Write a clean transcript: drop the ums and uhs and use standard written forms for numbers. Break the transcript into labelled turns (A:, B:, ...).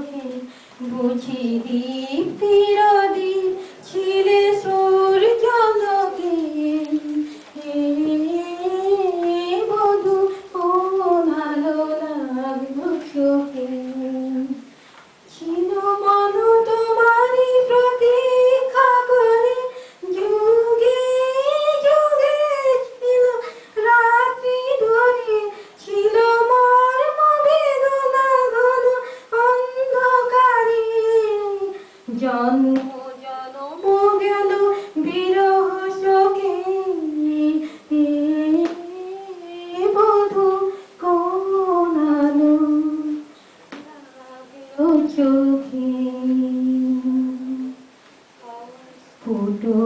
A: চোখে বুঝি দীপ্তির দ্বীপ ছিলে সূর্যালোকে বধূ ও ভালো লাগলো চোখে ছিল মন তোমারই প্রতীক্ষা করে যুগে যুগে ছিল রাত্রি ধরে ছিল মর্ম বেদনা ঘন অন্ধকারে জন্ম জনম গেল বিরহ শোকে বধূ কোন আলো লাগলো চোখে ফুটো